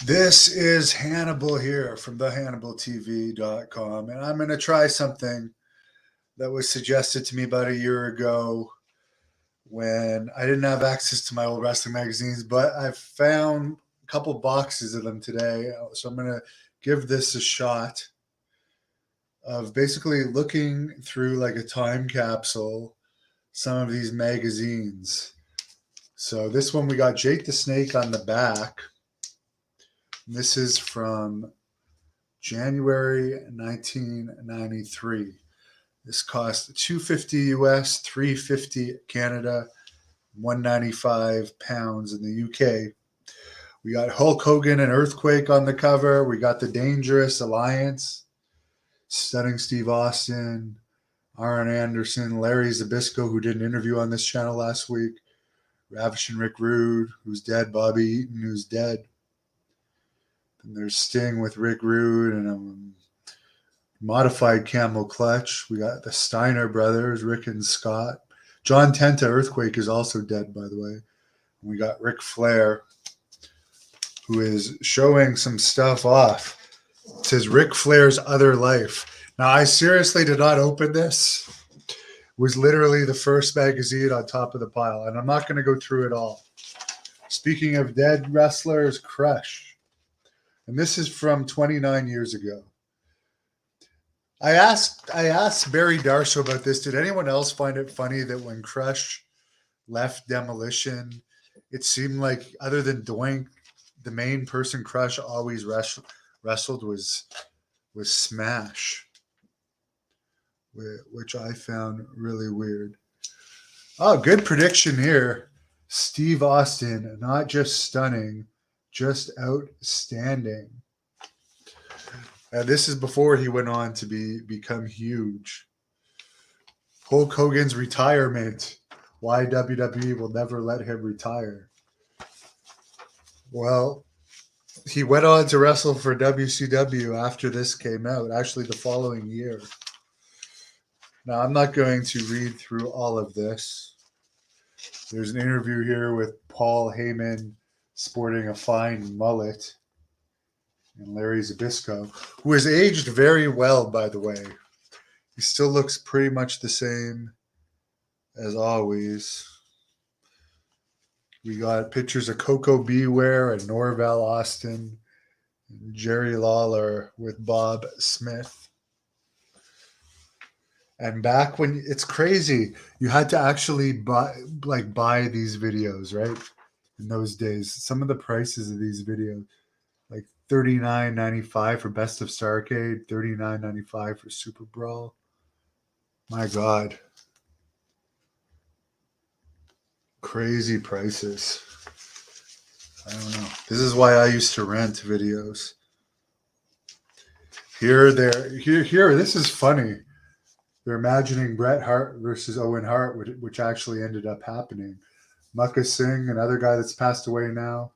This is Hannibal here from thehannibaltv.com, and I'm going to try something that was suggested to me about a year ago when I didn't have access to my old wrestling magazines, but I found a couple boxes of them today. So I'm going to give this a shot of basically looking through like a time capsule some of these magazines. So this one we got Jake the Snake on the back. This is from January 1993. This cost $250 US, $350 Canada, £195 in the UK. We got Hulk Hogan and Earthquake on the cover. We got the Dangerous Alliance, Stunning Steve Austin, Arn Anderson, Larry Zbyszko, who did an interview on this channel last week, Ravishing Rick Rude, who's dead, Bobby Eaton, who's dead. And there's Sting with Rick Rude and a modified Camel Clutch. We got the Steiner brothers, Rick and Scott. John Tenta, Earthquake, is also dead, by the way. And we got Ric Flair, who is showing some stuff off. It says Ric Flair's Other Life. Now, I seriously did not open this. It was literally the first magazine on top of the pile, and I'm not going to go through it all. Speaking of dead wrestlers, Crush. And this is from 29 years ago. I asked Barry Darso about this. Did anyone else find it funny that when Crush left Demolition, it seemed like other than Doink, the main person Crush always wrestled was Smash, which I found really weird. Oh, good prediction here. Steve Austin, not just stunning, just outstanding. And this is before he went on to become huge. Hulk Hogan's retirement. Why WWE will never let him retire. Well, he went on to wrestle for WCW after this came out, actually the following year. Now, I'm not going to read through all of this. There's an interview here with Paul Heyman sporting a fine mullet, and Larry Zbyszko, who has aged very well, by the way. He still looks pretty much the same as always. We got pictures of Coco Beware and Norval Austin and Jerry Lawler with Bob Smith. And back when it's crazy, you had to actually buy these videos, right? In those days, some of the prices of these videos, like $39.95 for Best of Starrcade, $39.95 for Super Brawl. My God. Crazy prices. I don't know. This is why I used to rent videos. Here, this is funny. They're imagining Bret Hart versus Owen Hart, which actually ended up happening. Mucka Singh, another guy that's passed away now,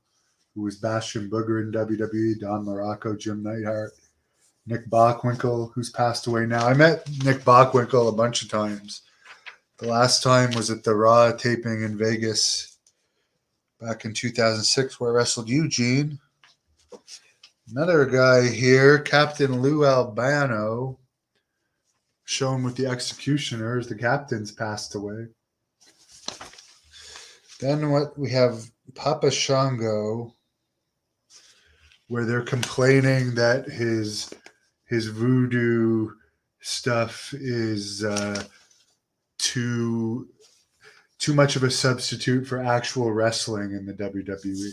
who was Bastion Booger in WWE, Don Morocco, Jim Neidhart, Nick Bockwinkel, who's passed away now. I met Nick Bockwinkel a bunch of times. The last time was at the Raw taping in Vegas back in 2006, where I wrestled Eugene. Another guy here, Captain Lou Albano, shown with the Executioners. The captain's passed away. Then what we have, Papa Shango, where they're complaining that his voodoo stuff is too much of a substitute for actual wrestling in the WWE.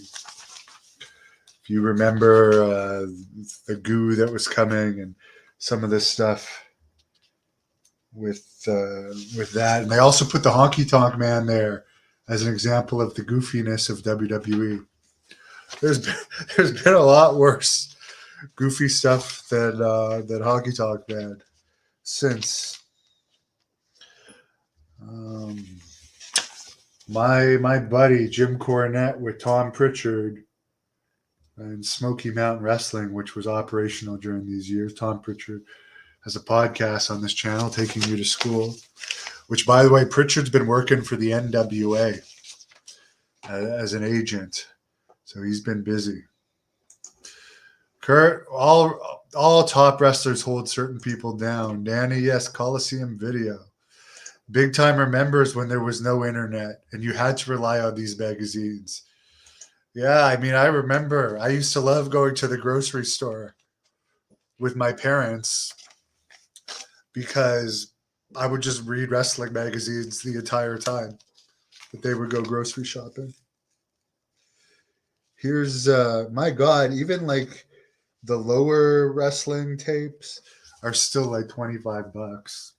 If you remember the goo that was coming and some of this stuff with that, and they also put the Honky Tonk Man there as an example of the goofiness of WWE. There's been a lot worse goofy stuff than Honky Tonk Man since. My buddy Jim Cornette with Tom Pritchard and Smoky Mountain Wrestling, which was operational during these years. Tom Pritchard has a podcast on this channel, Taking You to School, which, by the way, Pritchard's been working for the NWA as an agent, so he's been busy. Kurt, all top wrestlers hold certain people down. Danny, yes, Coliseum Video. Big time remembers when there was no internet and you had to rely on these magazines. Yeah, I mean, I remember. I used to love going to the grocery store with my parents because I would just read wrestling magazines the entire time that they would go grocery shopping. Here's my God, even like the lower wrestling tapes are still like $25.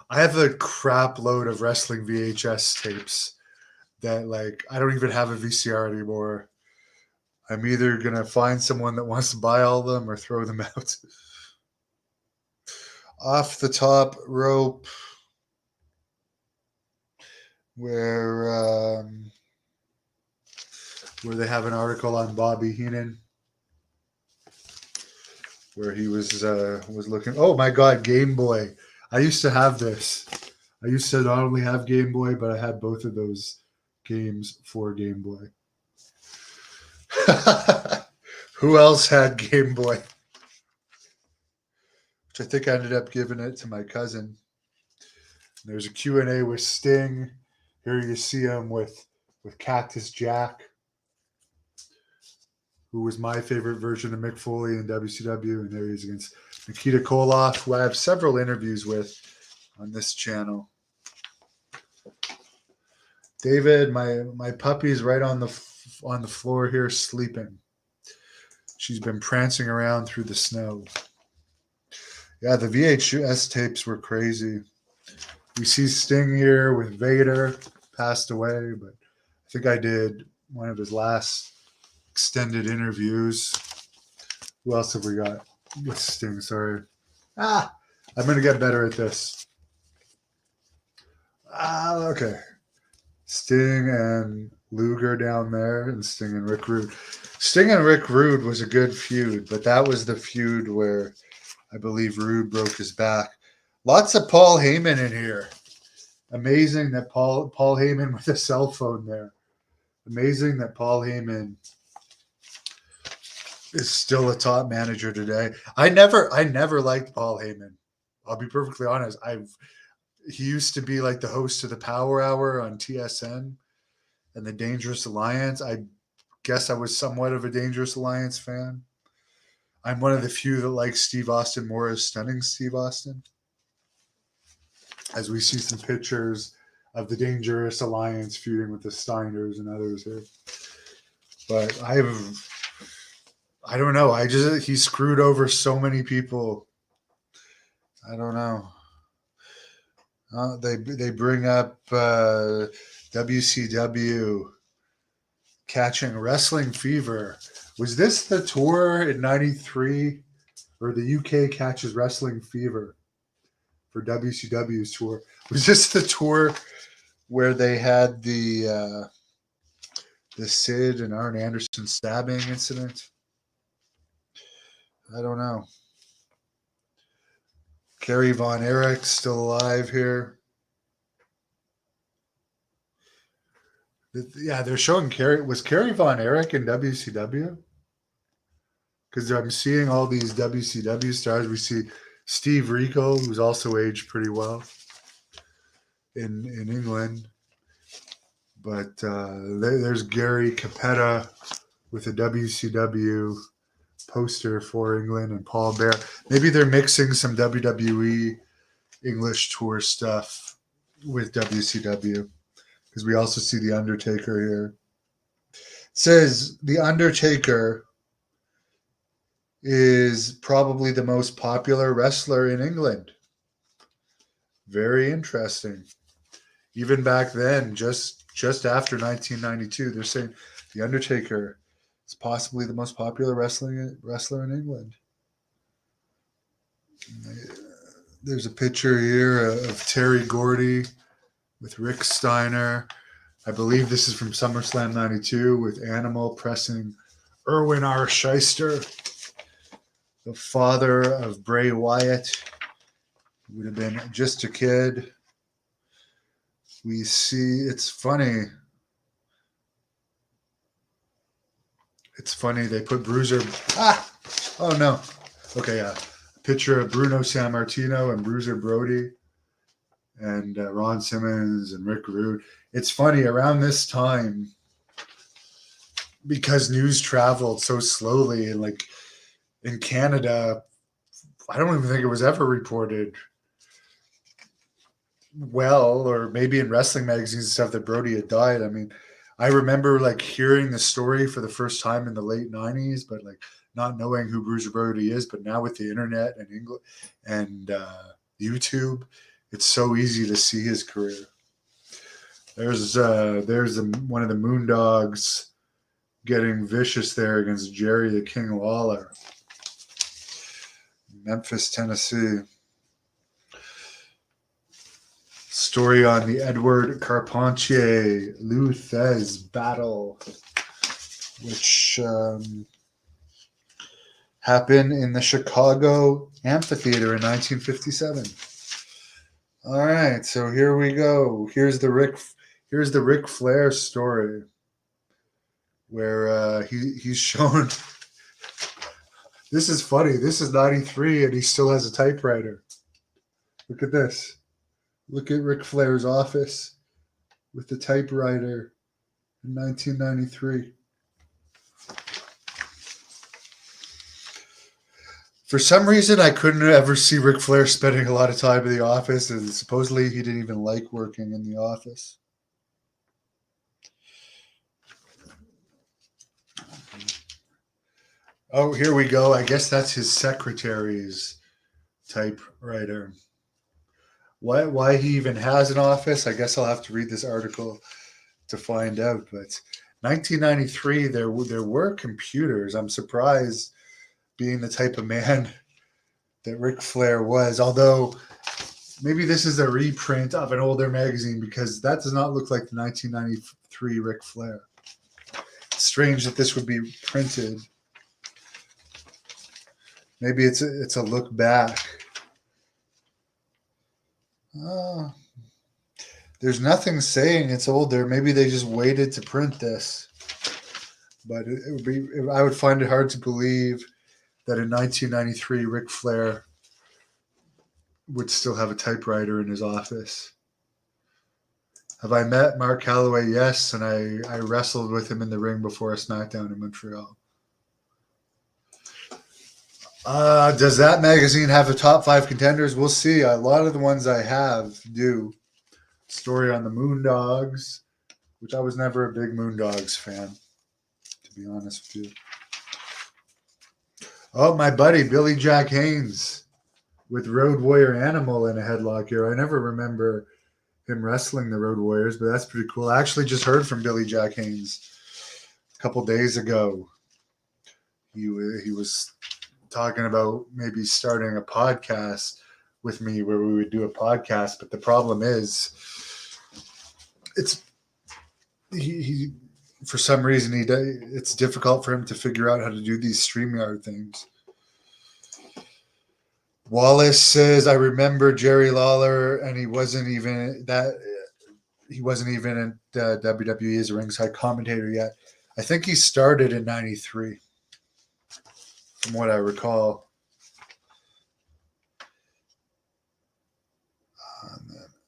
I have a crap load of wrestling VHS tapes that like I don't even have a VCR anymore. I'm either gonna find someone that wants to buy all of them or throw them out. Off the top rope, where they have an article on Bobby Heenan, where he was looking. Oh my God, Game Boy! I used to have this. I used to not only have Game Boy, but I had both of those games for Game Boy. Who else had Game Boy? Which I think I ended up giving it to my cousin. There's a Q&A with Sting. Here you see him with Cactus Jack, who was my favorite version of Mick Foley in WCW. And there he is against Nikita Koloff, who I have several interviews with on this channel. David, my puppy's right on the floor here sleeping. She's been prancing around through the snow. Yeah, the VHS tapes were crazy. We see Sting here with Vader, passed away, but I think I did one of his last extended interviews. Who else have we got with Sting? Sorry. I'm going to get better at this. Okay. Sting and Luger down there, and Sting and Rick Rude. Sting and Rick Rude was a good feud, but that was the feud where I believe Rude broke his back. Lots of Paul Heyman in here. Amazing that Paul Heyman with a cell phone there. Amazing that Paul Heyman is still a top manager today. I never liked Paul Heyman. I'll be perfectly honest. He used to be like the host of the Power Hour on TSN and the Dangerous Alliance. I guess I was somewhat of a Dangerous Alliance fan. I'm one of the few that likes Steve Austin more as Stunning Steve Austin. As we see some pictures of the Dangerous Alliance feuding with the Steiners and others here. But I don't know. He screwed over so many people. I don't know. They bring up WCW catching wrestling fever. Was this the tour in '93, or the UK catches wrestling fever for WCW's tour? Was this the tour where they had the Sid and Arn Anderson stabbing incident? I don't know. Kerry Von Erich still alive here. Yeah, they're showing Kerry. Was Kerry Von Erich in WCW? Because I'm seeing all these WCW stars. We see Steve Rico, who's also aged pretty well in England. But there's Gary Capetta with a WCW poster for England, and Paul Bear. Maybe they're mixing some WWE English tour stuff with WCW, because we also see The Undertaker here. It says The Undertaker is probably the most popular wrestler in England. Very interesting. Even back then, just after 1992, they're saying The Undertaker is possibly the most popular wrestler in England. There's a picture here of Terry Gordy with Rick Steiner. I believe this is from SummerSlam 92 with Animal pressing Erwin R. Shyster, the father of Bray Wyatt. He would have been just a kid. We see, it's funny. It's funny they put Bruiser. Oh no. Okay, yeah. Picture of Bruno Sammartino and Bruiser Brody and Ron Simmons and Rick Rude. It's funny around this time because news traveled so slowly and like in Canada, I don't even think it was ever reported well, or maybe in wrestling magazines and stuff that Brody had died. I mean, I remember like hearing the story for the first time in the late '90s, but like not knowing who Bruiser Brody is. But now with the internet and English and YouTube, it's so easy to see his career. There's one of the Moondogs getting vicious there against Jerry the King Lawler, Memphis, Tennessee. Story on the Edward Carpentier Lou Thez battle, which happened in the Chicago Amphitheater in 1957. All right, so here we go. Here's the Ric Flair story, where he's shown. This is funny. This is '93, and he still has a typewriter. Look at this. Look at Ric Flair's office with the typewriter in 1993. For some reason, I couldn't ever see Ric Flair spending a lot of time in the office, and supposedly he didn't even like working in the office. Oh, here we go. I guess that's his secretary's typewriter. Why he even has an office, I guess I'll have to read this article to find out. But 1993, there were computers. I'm surprised, being the type of man that Ric Flair was. Although maybe this is a reprint of an older magazine, because that does not look like the 1993 Ric Flair. It's strange that this would be printed. Maybe it's a look back. There's nothing saying it's older. Maybe they just waited to print this. But I would find it hard to believe that in 1993 Ric Flair would still have a typewriter in his office. Have I met Mark Calloway? Yes, and I wrestled with him in the ring before a SmackDown in Montreal. Does that magazine have the top 5 contenders? We'll see. A lot of the ones I have do. Story on the Moondogs, which I was never a big Moondogs fan, to be honest with you. Oh, my buddy, Billy Jack Haynes with Road Warrior Animal in a headlock here. I never remember him wrestling the Road Warriors, but that's pretty cool. I actually just heard from Billy Jack Haynes a couple days ago. He was talking about maybe starting a podcast with me where we would do a podcast, but the problem is he for some reason it's difficult for him to figure out how to do these StreamYard things. Wallace says, I remember Jerry Lawler, and he wasn't even in WWE as a ringside commentator yet. I think he started in '93. From what I recall.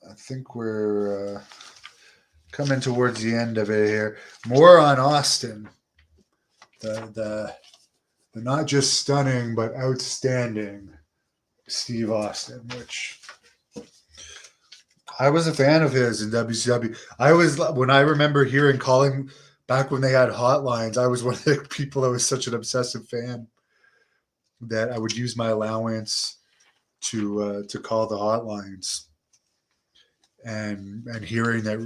I think we're coming towards the end of it here. More on Austin. The not just stunning, but outstanding Steve Austin, which I was a fan of his in WCW. When I remember hearing calling back when they had hotlines, I was one of the people that was such an obsessive fan that I would use my allowance to call the hotlines, and hearing that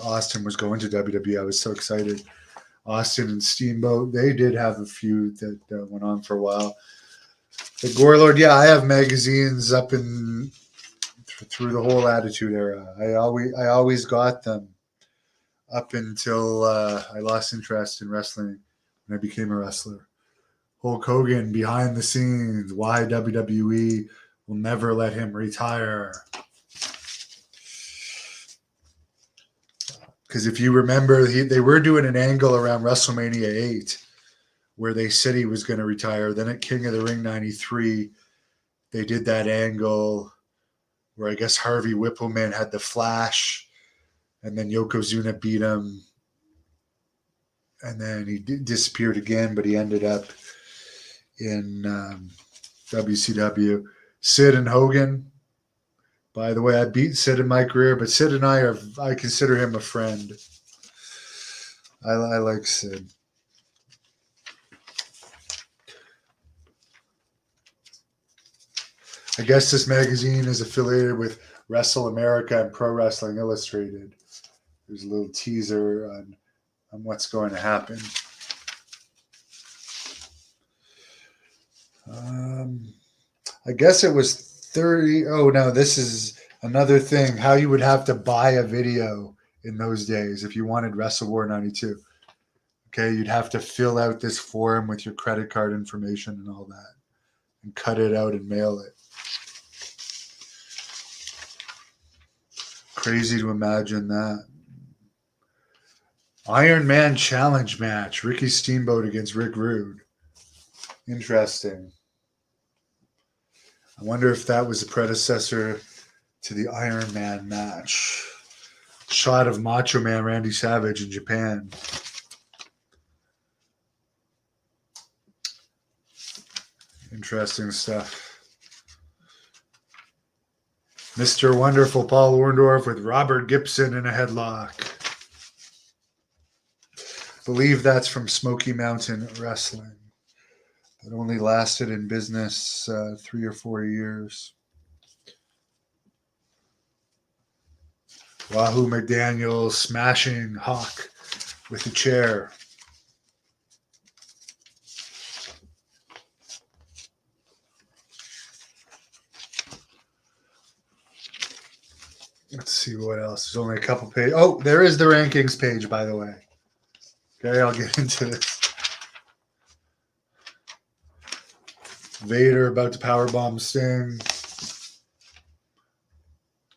Austin was going to WWE, I was so excited. Austin and Steamboat, they did have a feud that went on for a while. The Gorelord, yeah, I have magazines up in through the whole Attitude Era. I always got them up until I lost interest in wrestling when I became a wrestler. Hulk Hogan, behind the scenes, why WWE will never let him retire. Because if you remember, they were doing an angle around WrestleMania 8 where they said he was going to retire. Then at King of the Ring 93, they did that angle where I guess Harvey Whippleman had the flash, and then Yokozuna beat him, and then he disappeared again, but he ended up in WCW. Sid and Hogan. By the way, I beat Sid in my career, but Sid and I consider him a friend. I like Sid. I guess this magazine is affiliated with Wrestle America and Pro Wrestling Illustrated. There's a little teaser on what's going to happen. I guess it was 30. Oh, no, this is another thing. How you would have to buy a video in those days if you wanted Wrestle War 92. Okay, you'd have to fill out this form with your credit card information and all that and cut it out and mail it. Crazy to imagine that. Iron Man challenge match. Ricky Steamboat against Rick Rude. Interesting. I wonder if that was the predecessor to the Iron Man match. Shot of Macho Man Randy Savage in Japan. Interesting stuff. Mr. Wonderful Paul Orndorff with Robert Gibson in a headlock. Believe that's from Smoky Mountain Wrestling. It only lasted in business 3 or 4 years. Wahoo McDaniel smashing Hawk with a chair. Let's see what else. There's only a couple pages. Oh, there is the rankings page, by the way. Okay, I'll get into this. Vader about to powerbomb Sting.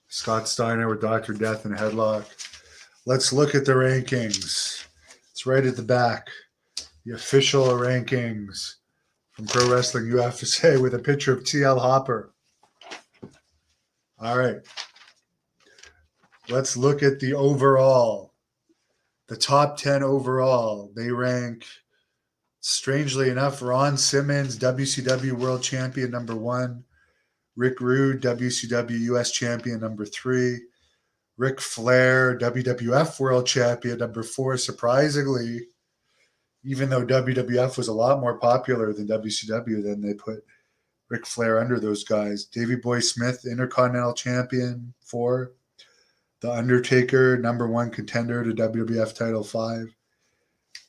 Scott Steiner with Dr. Death in a headlock. Let's look at the rankings. It's right at the back. The official rankings from Pro Wrestling USA with a picture of TL Hopper. All right. Let's look at the overall. The top 10 overall. They rank, strangely enough, Ron Simmons, WCW World Champion, #1. Rick Rude, WCW US Champion, #3. Ric Flair, WWF World Champion, #4. Surprisingly, even though WWF was a lot more popular than WCW, then they put Ric Flair under those guys. Davey Boy Smith, Intercontinental Champion, 4. The Undertaker, #1 contender to WWF title, 5.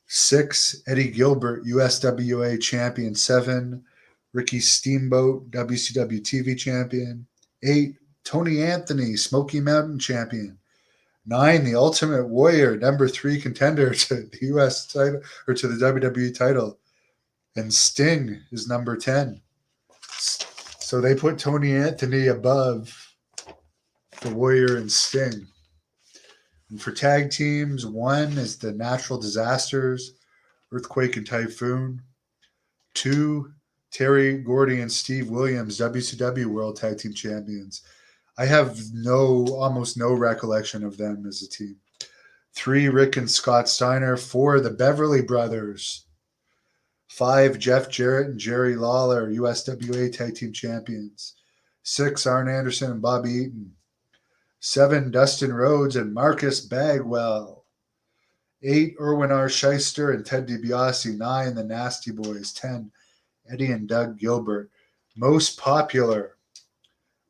6, Eddie Gilbert, USWA Champion, 7. Ricky Steamboat, WCW TV Champion, 8. Tony Anthony, Smoky Mountain Champion, 9. The Ultimate Warrior, #3 contender to the US title or to the WWE title, and Sting is #10. So they put Tony Anthony above the Warrior and Sting. And for tag teams, 1 is the Natural Disasters, Earthquake and Typhoon. 2, Terry Gordy and Steve Williams, WCW World Tag Team Champions. I have almost no recollection of them as a team. 3, Rick and Scott Steiner. 4, the Beverly Brothers. 5, Jeff Jarrett and Jerry Lawler, USWA Tag Team Champions. 6, Arn Anderson and Bobby Eaton. 7, Dustin Rhodes and Marcus Bagwell. 8, Erwin R. Shyster and Ted DiBiase. 9, the Nasty Boys. 10, Eddie and Doug Gilbert. Most popular: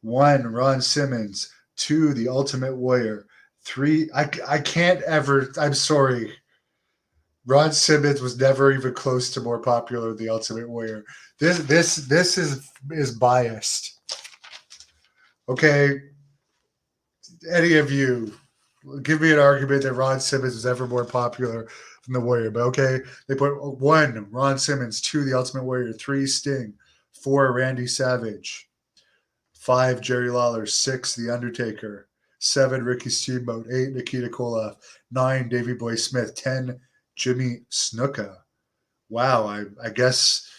1, Ron Simmons. 2, The Ultimate Warrior. 3, I can't ever, I'm sorry. Ron Simmons was never even close to more popular than The Ultimate Warrior. This is biased. Okay, any of you, give me an argument that Ron Simmons was ever more popular than the Warrior. But okay, they put 1, Ron Simmons. 2, The Ultimate Warrior. 3, Sting. 4, Randy Savage. 5, Jerry Lawler. 6, The Undertaker. 7, Ricky Steamboat. 8, Nikita Koloff. 9, Davey Boy Smith. 10, Jimmy Snuka. Wow, I guess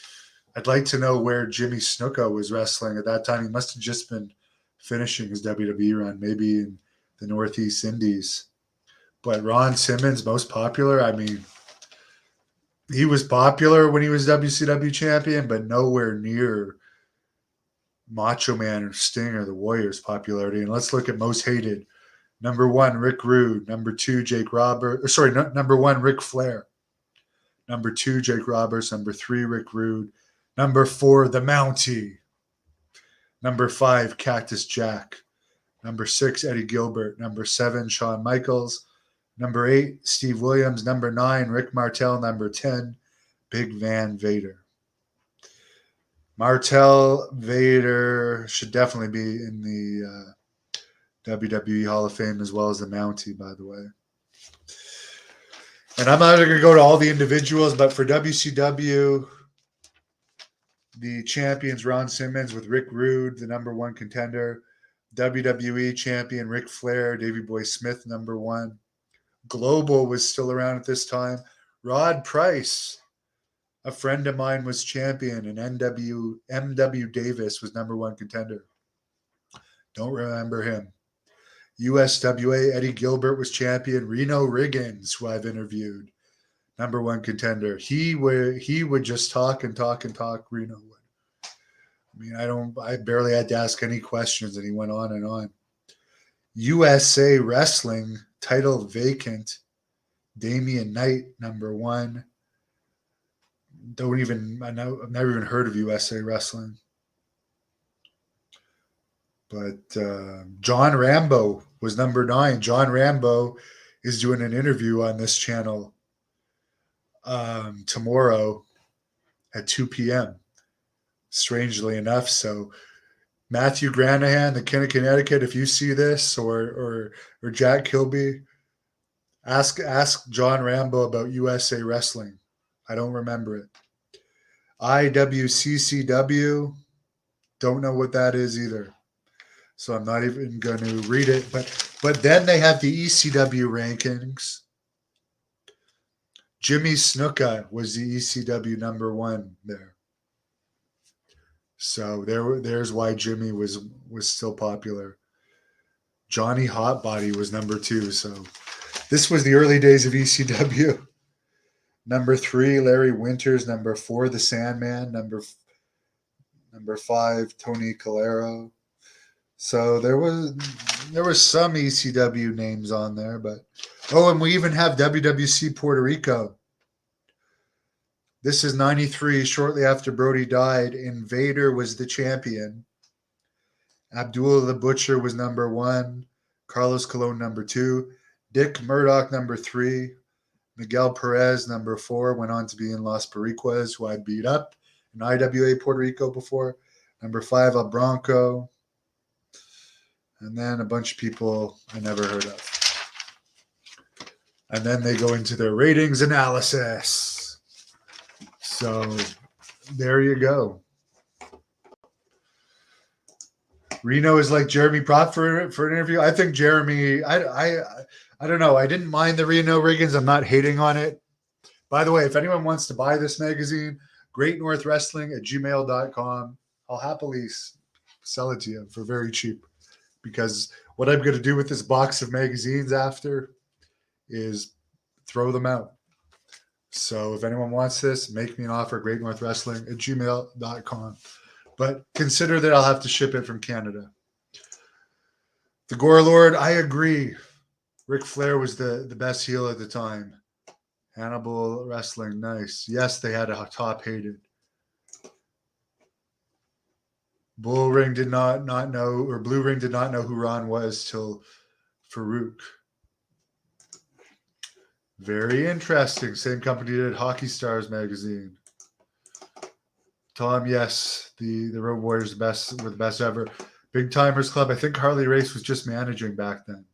I'd like to know where Jimmy Snuka was wrestling at that time. He must have just been finishing his WWE run, maybe in the Northeast Indies. But Ron Simmons, most popular. I mean, he was popular when he was WCW champion, but nowhere near Macho Man or Sting or the Warriors' popularity. And let's look at most hated. Number one, Rick Rude. Number two, Jake Roberts. Sorry, number one, Ric Flair. Number two, Jake Roberts. Number three, Rick Rude. Number four, the Mountie. Number five, Cactus Jack. Number six, Eddie Gilbert. Number seven, Shawn Michaels. Number eight, Steve Williams. Number nine, Rick Martel. Number 10, Big Van Vader. Martel, Vader should definitely be in the WWE Hall of Fame, as well as the Mountie, by the way. And I'm not going to go to all the individuals, but for WCW, the champions, Ron Simmons with Rick Rude, the number one contender. WWE champion, Ric Flair, Davey Boy Smith, number one. Global was still around at this time. Rod Price, a friend of mine, was champion, and MW Davis was number one contender. Don't remember him. USWA, Eddie Gilbert was champion. Reno Riggins, who I've interviewed, number one contender. He would just talk and talk and talk. Reno would. I mean, I barely had to ask any questions, and he went on and on. USA Wrestling, title vacant. Damian Knight, number one. I've never even heard of USA Wrestling. But John Rambo was number 9. John Rambo is doing an interview on this channel tomorrow at 2 p.m. Strangely enough. So Matthew Granahan, the King of Connecticut, if you see this, or Jack Kilby, ask John Rambo about USA Wrestling. I don't remember it. IWCCW, don't know what that is either. So I'm not even going to read it. But then they have the ECW rankings. Jimmy Snuka was the ECW number one there. So there's why Jimmy was still popular. Johnny Hotbody was number 2. So this was the early days of ECW. Number 3, Larry Winters. Number 4, The Sandman. Number 5, Tony Calero. So there was some ECW names on there, but and we even have WWC Puerto Rico. This is 93, shortly after Brody died. Invader was the champion. Abdullah the Butcher was number 1. Carlos Colon number 2. Dick Murdoch number 3. Miguel Perez number 4 went on to be in Los Periquas, who I beat up in IWA Puerto Rico before. Number 5, El Bronco. And then a bunch of people I never heard of. And then they go into their ratings analysis. So there you go. Reno is like Jeremy Prott for an interview. I think Jeremy, I don't know. I didn't mind the Reno Riggins. I'm not hating on it. By the way, if anyone wants to buy this magazine, greatnorthwrestling@gmail.com. I'll happily sell it to you for very cheap, because what I'm going to do with this box of magazines after is throw them out. So if anyone wants this, make me an offer, greatnorthwrestling@gmail.com. But consider that I'll have to ship it from Canada. The Gore Lord, I agree. Ric Flair was the best heel at the time. Hannibal Wrestling, nice. Yes, they had a top hated. Blue Ring did not know who Ron was till Farouk. Very interesting. Same company did Hockey Stars magazine. Tom, yes, the Road Warriors were the best ever. Big Timers Club. I think Harley Race was just managing back then.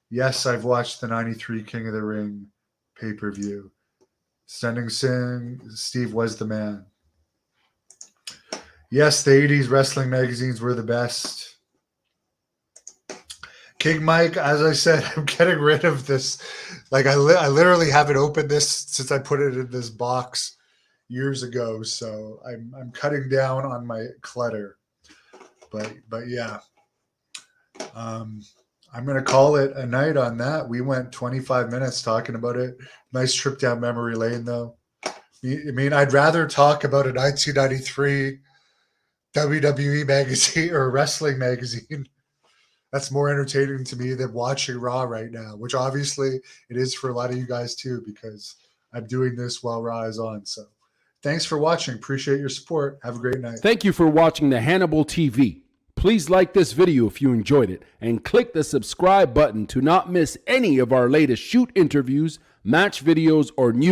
Yes, I've watched the 93 King of the Ring pay-per-view. Sending Singh, Steve was the man. Yes, the 80s wrestling magazines were the best. King Mike, as I said, I'm getting rid of this. Like I literally haven't opened this since I put it in this box years ago. So I'm cutting down on my clutter. But yeah, I'm gonna call it a night on that. We went 25 minutes talking about it. Nice trip down memory lane, though. I mean, I'd rather talk about a 1993 WWE magazine or a wrestling magazine. That's more entertaining to me than watching Raw right now, which obviously it is for a lot of you guys too, because I'm doing this while Raw is on. So thanks for watching. Appreciate your support. Have a great night. Thank you for watching the Hannibal TV. Please like this video if you enjoyed it and click the subscribe button to not miss any of our latest shoot interviews, match videos, or news.